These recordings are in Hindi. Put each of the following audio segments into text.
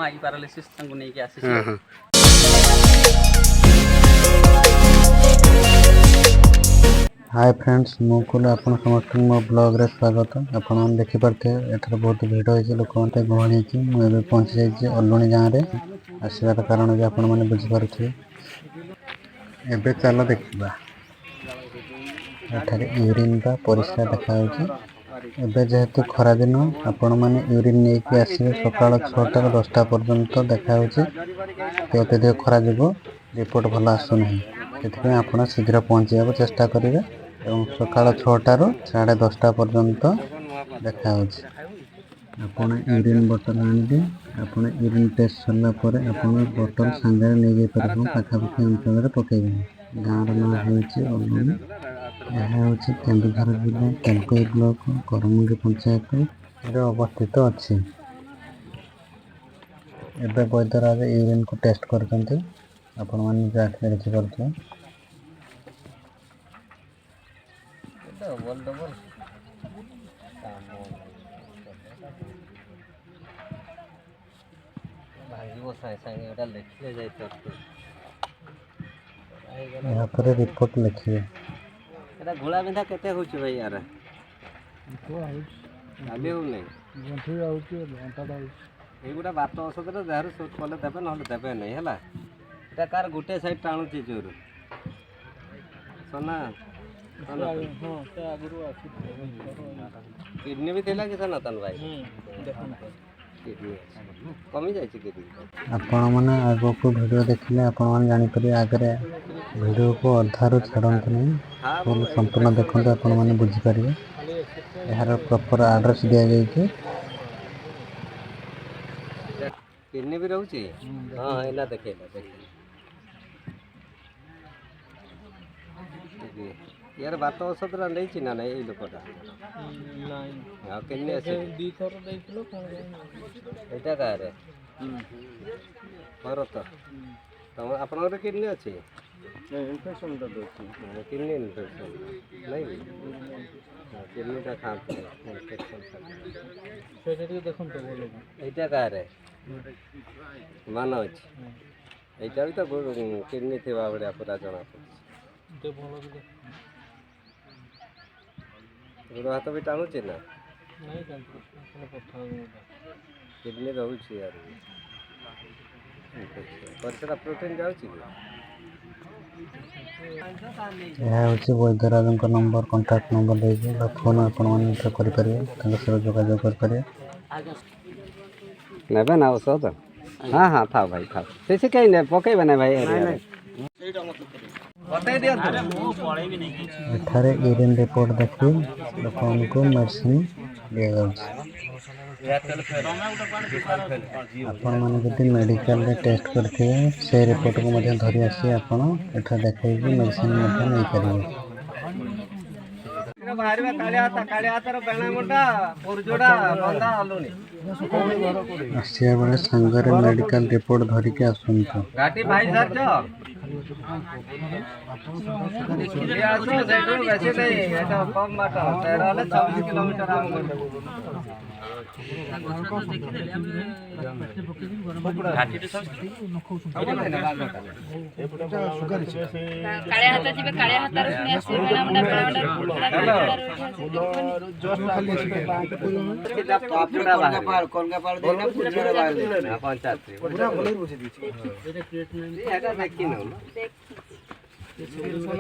आई पैरालिसिस नहीं कि आसी हाय फ्रेंड्स मुकुल आपण समस्त मो ब्लॉग रे स्वागत। आपण मन देखि परथे एथर बहुत भीड़ होई लोक मते गहणी छी मु एबे पहुंच जाई छी अल्लुणी गांव रे। आसीबार कारण जे आपण माने बुझी पारुथे। एबे चलो देखिबा एथर यूरिन का परिस्रा देखा होची। एबे जेहेतु खरा दिन आपण माने यूरिन नै कि आसीबे सकाळ 6टा ରୁ 10टा पर्यंत देखा होची। ते अत्यधिक खरा जगो रिपोर्ट भला आसु नहीं सेति आपण शीघ्र पहुंचिया चेष्टा करिवे एवं सकाळ 6टा ରୁ 10:30 पर्यंत देखा होची। आपण यूरिन बोतल आनिबे आपण यूरिन टेस्ट सरला परे आपण बोतल संगे नै जे परबो पाखा पाखी अंचल रे पकेइबे। गाँर ना होची अल्लुणी यह होची केन्दुझर जिला तेलकोई ब्लॉक करमुंडी पंचायत रे अवस्थित अछि। एबे वैद्यराज यूरिन को टेस्ट करछन्ते आपण माने जाके देखि परछो। डबल डबल भाई वो साइ साइ एटा लिखले जाय त यहाँ पर रिपोर्ट लिखिए। एटा घोड़ा बिंधा केते होची भाई यार खाली हो नहीं गंठी आउची घंटा दाउ ए गुडा बात औषध रे जहार सोच कले देबे न देबे नहीं हला एटा कार गुटे साइड टाणुची जोर सोना हां ते आगुरु आसी किडनी भी देला कि सनातन भाई किडनी कमी जाय छी किडनी आपण माने आगो को वीडियो देखिले आपण माने जानि परिबे आगरे वीडियो को अधारु छडंत नहीं फुल संपूर्ण देखंतु आपण माने बुझी परिबे। यार प्रॉपर एड्रेस दिया जाय छी किडनी भी रहउची हां एला देखेला यार बात औषध रा नहीं छी ना नहीं ए लोकटा नहीं हां किडनी আছে दी थर देइलो कोन एटा का रे भरत तम आपनर किडनी अछि इन्फेक्शन द दोछि किडनी इन्फेक्शन नहीं किडनी का खाते इन्फेक्शन सेजरी देखन तो बोलो एटा का रे मनोज एटा भी तो किडनी थिबा बडा पूरा जणा तो बोलो गोड़ हाथ भी टाणुची ना नहीं जानती पठा किडनी रहउची यार परिसरा प्रोटीन जाउची यह होची वैद्यराज को नंबर कांटेक्ट नंबर देछि फोन आपण माने करि परिबे तंग सर जोगाजोग कर परिबे नेबे ना औषध हां हां था भाई था से कहीं ने पकेबे ना भाई नहीं बता दिया अरे मु पळे भी नहीं एठारे यूरिन रिपोर्ट देखि लोकन को मेडिसिन दिया जाउछ। आपण माने जति मेडिकल रे टेस्ट करथे से रिपोर्ट को मध्य धरि आसी आपण एठा देखै कि मेडिसिन मध्य नै करिवे। बाहरवा काले हाथ रो बेणा मोटा पुरजोडा बंदा अल्लुनी आसिया बेले संगरे मेडिकल रिपोर्ट धरि के आसंतो घाटी भाई सर जो ये आसो सेठो वैसे नहीं एटा कम बाटा तेरा ले 24 किलोमीटर आम घाटी तो सब काळे हाता जिबे काळे हाता रुसने आसी बेणा मोटा जस्ट खाली कोन का पार देना पुजरे वाले पंचायत पूरा बोले बुझी दी एटा ट्रीटमेंट एटा देखि न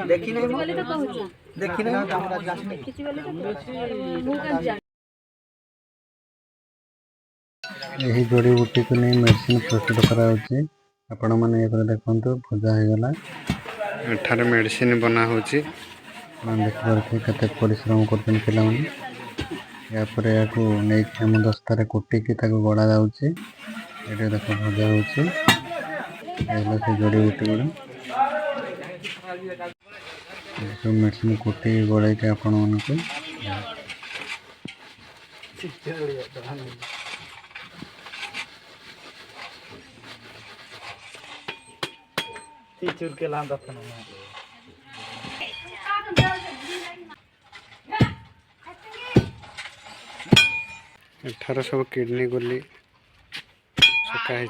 देखि नहीं बोले तो कहू देखि नहीं हमरा क्लास में किछि बोले तो मु का जान यही जड़ी बूटी को नहीं मेडिसिन प्रस्तुत करा होची। आपण माने एपर देखंतु भजा हे गला एठारे मेडिसिन बना होची मान देख परथे कते परिश्रम करथन पिला माने या परे याकू नै खेम दस्तारे कुटी की ताको गडा जाउची एटे देखो भजा होची एला से जड़ी बूटी गुडा जो मेडिसिन कुटी गडाई के आपण मानको चूर के लाम दफन एठार सब किडनी गोली रखाई।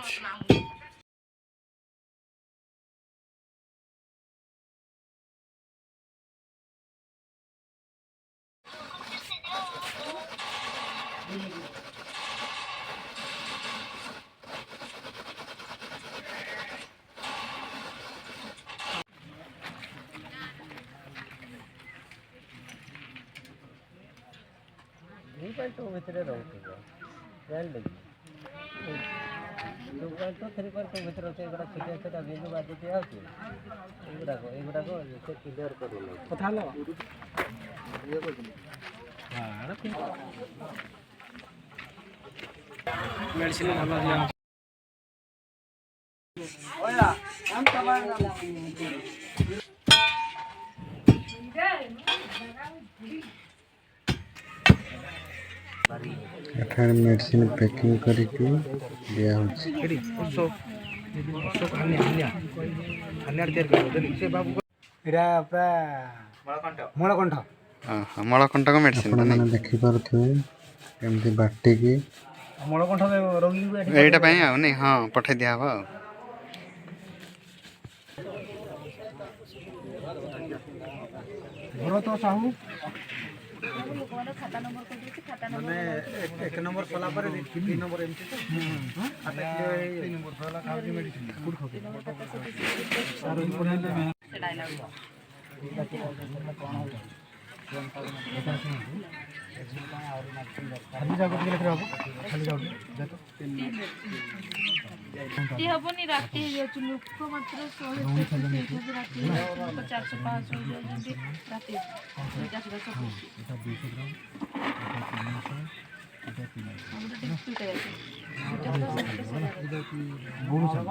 तो भितर रोक जान लगी तो थ्री पॉइंट टू भितर छोटा छोटा बिंदु बाजी दिया एगुड़ाक से क्लियर करूँ कथा मेडिसिन भल एठार मेडिसिन पैकिंग करके दिया मलकंठ मेडिसिन आपने देखि पारुथिबे एमती बाटिकी मलकंठ रोगी एटा पई आ नहीं हां पठै दिया बा भरत साहू खाता नंबर कर देती खाता नंबर माने एक नंबर सला पर 3 नंबर एमती तो खाता 3 नंबर सला खाली मेडिसिन फूड खाते सारो इम्पोर्टेंट है से डायलॉग खाली जागो के लेकर खाली जाओ ती हबनी राती हे जो लोक मात्र 100 राती 400 500 जल्दी राती 50 এটা 200 গ্রাম এটা 300 এটা কি বড় চাল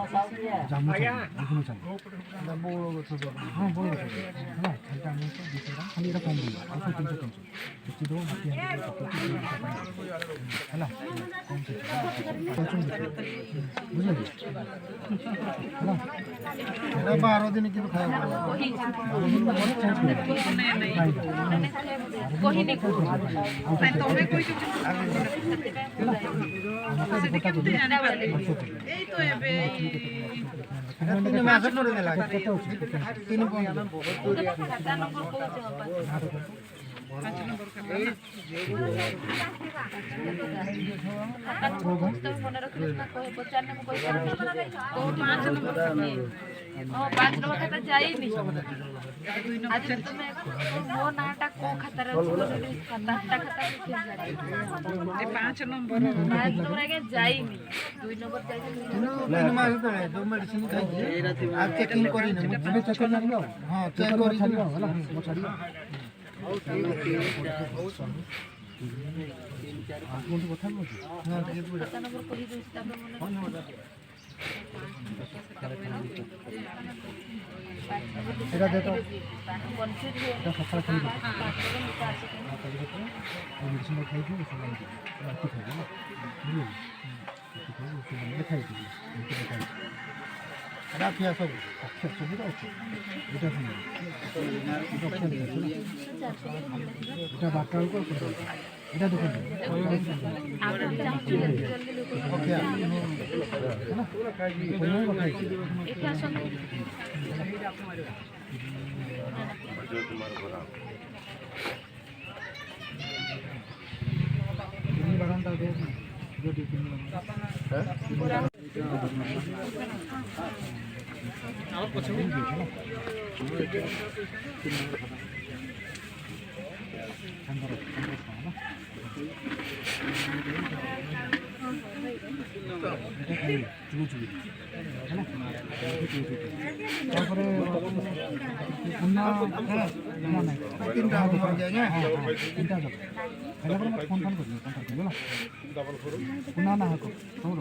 জামু চাল এগুলো চাল এটা বড় গছ হ্যাঁ বড় গছ না এটা আমি 200 গ্রাম খালি এটা কম দিই আর 350 কিছু দাও মাটি হ্যালো কম বুঝলি হ্যালো এটা 12 দিন কিন্তু খাওয়া कोही नहीं तमे कोई सेठी केमते जाने वाले एई तो एबे 3 मास नरे देला 3 पॉइंट खाता नंबर को 5 नंबर तो मने रखले ना कोई 95 में कोई 5 नंबर ओ 5 नंबर खाता जाई नहीं आज तुम मो नाटा को खाता खाता खाता 5 नंबर के जाई नहीं 2 नंबर जाई 3 मास तो है 2 मेडिसिन खाई आज चेकिंग करी ना मैं चेक कर लियो हां चेक करी छाड़ियो होला मो छाड़ियो खाता नंबर कहि दे तब এটা দে তো कन्फ्यूज हो এটা সকালে খাই দে মেডিসিন খাই দিও সকালে রাতে খাই না বুঝলি সকালে খাই দিও খাই এটা কি আছে অক্ষর সুবিধা আছে এটা শুনো এটা বাটার উপর করে এটা দেখুন ওকে है ना खाई এটা শুনো বাগানটা দে যদি তুমি আর পছন্দ দিয়েছ না তারপরে তিনটা তিনটা যাবে তাহলে পরে ফোন ফোন করবি কন্টাক্ট করবি না পুনা না হাকো তোর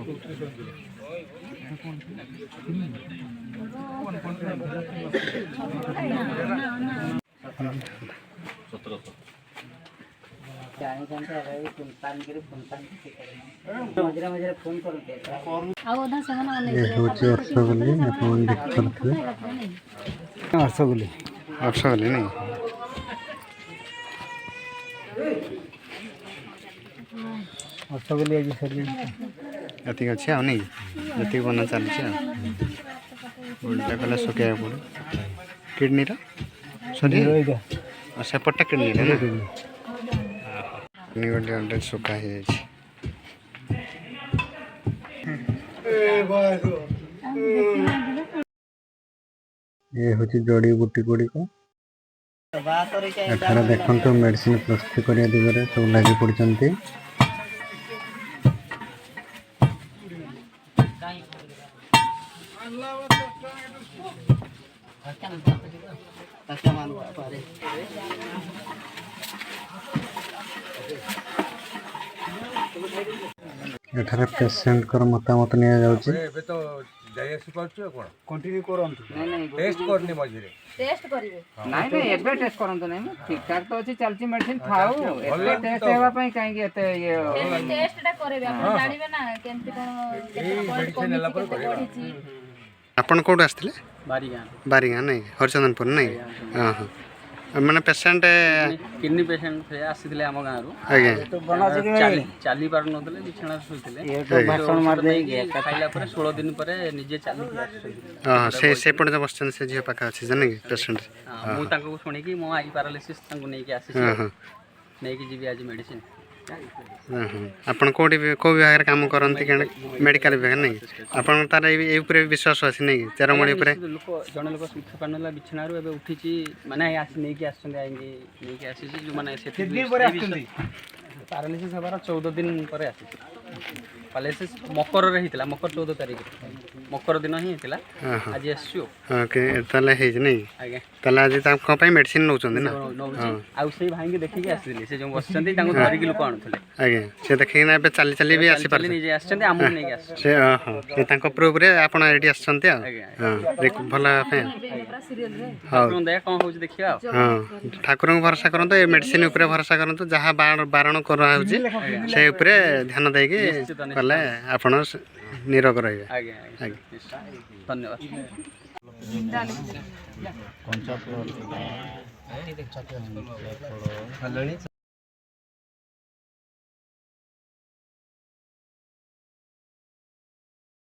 ये होचे रसगुल्ले अपन देख सकते रसगुल्ले रसगुल्ले नहीं रसगुल्ले आज सर ଏତିକି ଅଛି ଆଉ ନାଇଁ ଯେତିକି ବନା ଚାଲିଛି ଆଉ ଗୋଲଟା କଲେ ଶୁଖେଇବାକୁ ପଡ଼େ କିଡ଼ନୀର ସରି ସେପଟଟା କିଡ଼ନୀର ନା କିଡ଼ନୀ ଗୋଟେ ଅଲରେଡ଼ି ଶୁଖା ହେଇଯାଇଛି। ये हूँ जड़ी बूटी गुड़िक एठार देखते मेडिसिन प्रस्तुत करने दिगरे सब लगी पड़ती। एठार पेसेंट मतामत निया जाउची कंटिन्यू करंतु टेस्ट करनी मझिरे टेस्ट करिवे नहीं नहीं एबे टेस्ट करंतो नहीं ठीक ठाक तो अछि चलची मेडिसिन खाओ एबे टेस्ट हेबा पई काहे के एते ये टेस्टटा करेबे आपण जानिबे ना केमति कोन मेडिसिन हला पर करिवे। आपण कोड आस्थिले बारीगां नहीं हरचंदनपुर नहीं हां हां माने पेशेंट किडनी पेशेंट थे आसीथिले हम गां रु आगे चाली पार नथले बिछणा सुइथिले ये तो भाषण मार दे खाइला पर 16 दिन पर निजे चाली आछथि। हां से पड़ जे बसचन से जे पाखा अछि जने कि पेशेंट मु तांको सुनि कि मो आई पैरालिसिस तांको नै कि आसी नै कि जीवी आज मेडिसिन आपण कोडी को विभाग काम करंती केने मेडिकल विभाग नहीं आपण तार ए ऊपर विश्वास अछि नहीं चेरमणी ऊपर लोक जण लोक सुख पानला बिछणारू एबे उठिची माने आसी नै कि आछन आइगे नै कि आसी जो माने से पैरालिसिस हबार 14 दिन पर आसी पैरालिसिस मकर रे हितला मकर 14 तारिख मकर दिन ही हितला आज आसु ओके तले हे नहीं आगे तले आज ता को पई मेडिसिन नउचंदी ना आ से भाई के देखि के आसीले से जो बसचंदी तांको धरि के लोक आणथले आगे से देखि ना बे चाली चाली भी आसी पर निजे आछचंदी आमु नै कि आछ से हां से तांको प्रूफ रे आपण एडी आछचंती हां देख भला पे हां दया कोन होज देखिया हां ठाकुर को भरोसा करन तो ए मेडिसिन ऊपर भरोसा करन तो जहां बारण करा होजी से ऊपर ध्यान दे के कले आपण निरोग रहिबे आगे आगे धन्यवाद। कंचा